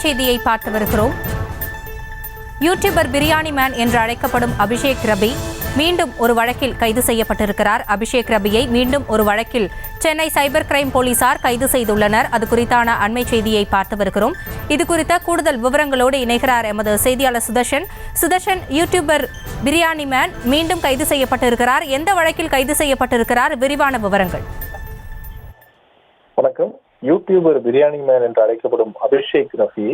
செய்தியை பார்த்து வருகிறோம். யூடியூபர் பிரியாணி மேன் என்று அழைக்கப்படும் அபிஷேக் ரபி மீண்டும் ஒரு வழக்கில் கைது செய்யப்பட்டிருக்கிறார். அபிஷேக் ரபியை மீண்டும் ஒரு வழக்கில் சென்னை சைபர் கிரைம் போலீசார் கைது செய்துள்ளனர். அது குறித்தான அண்மை செய்தியை பார்த்து வருகிறோம். இது குறித்த கூடுதல் விவரங்களோடு இணைகிறார் எமது செய்தியாளர் சுதர்ஷன். சுதர்ஷன், யூடியூபர் பிரியாணி மேன் மீண்டும் கைது செய்யப்பட்டிருக்கிறார். எந்த வழக்கில் கைது செய்யப்பட்டிருக்கிறார்? விரிவான விவரங்கள். வணக்கம். யூடியூபர் பிரியாணி மேன் என்று அழைக்கப்படும் அபிஷேக் ரபி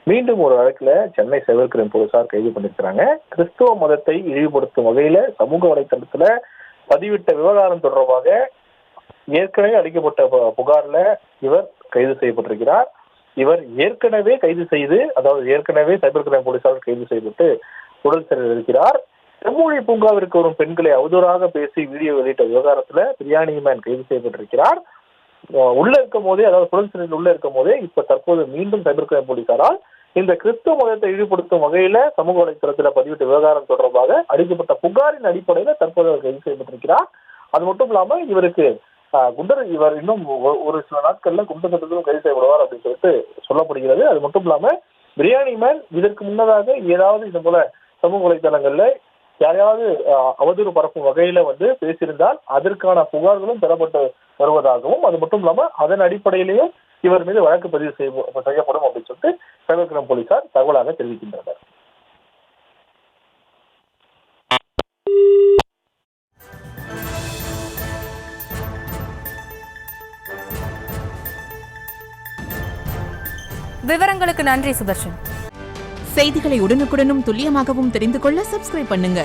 மீண்டும் ஒரு வழக்குல சென்னை சைபர் கிரைம் போலீசார் கைது பண்ணிருக்கிறாங்க. கிறிஸ்துவ மதத்தை இழிவுபடுத்தும் வகையில சமூக வலைதளத்துல பதிவிட்ட விவகாரம் தொடர்பாக ஏற்கனவே அளிக்கப்பட்ட புகார்ல இவர் கைது செய்யப்பட்டிருக்கிறார். இவர் ஏற்கனவே சைபர் கிரைம் போலீசார் கைது செய்யப்பட்டு உடல் சிறையில் இருக்கிறார். செம்மொழி பூங்காவிற்கு வரும் பெண்களை அவதூறாக பேசி வீடியோ வெளியிட்ட விவகாரத்துல பிரியாணி மேன் கைது செய்யப்பட்டிருக்கிறார். உள்ள இருக்கும் போதே, அதாவது புலன் சிறையில் உள்ள இருக்கும் போதே இப்ப தற்போது மீண்டும் சைபர் கிரைம் போலீசாரால் இந்த கிறிஸ்துவ மதத்தை இழிவுபடுத்தும் வகையில சமூக வலைதளத்துல பதிவிட்ட விவகாரம் தொடர்பாக அளிக்கப்பட்ட புகாரின் அடிப்படையில தற்போது அவர் கைது செய்யப்பட்டிருக்கிறார். அது மட்டும் இல்லாம இவருக்கு இவர் இன்னும் ஒரு சில நாட்கள்ல குண்டர் சட்டத்திலும் கைது செய்யப்படுவார் அப்படின்னு சொல்லிட்டு சொல்லப்படுகிறது. அது மட்டும் இல்லாம பிரியாணி மேன் இதற்கு முன்னதாக ஏதாவது இது போல சமூக வலைதளங்கள்ல யாரையாவது அவதூறு பரப்பும் வகையில பேசியிருந்தால் அதற்கான புகார்களும் பெறப்பட்டு வருவதாகவும், அது மட்டும் இல்லாம அதன் அடிப்படையிலேயும் இவர் மீது வழக்கு பதிவு செய்யப்படும் அப்படின்னு சொல்லிட்டு சைபர் கிரைம் போலீசார் தகவலாக தெரிவிக்கின்றனர். விவரங்களுக்கு நன்றி சுதர்ஷன். செய்திகளை உடனுக்குடனும் துல்லியமாகவும் தெரிந்து கொள்ள சப்ஸ்கிரைப் பண்ணுங்க.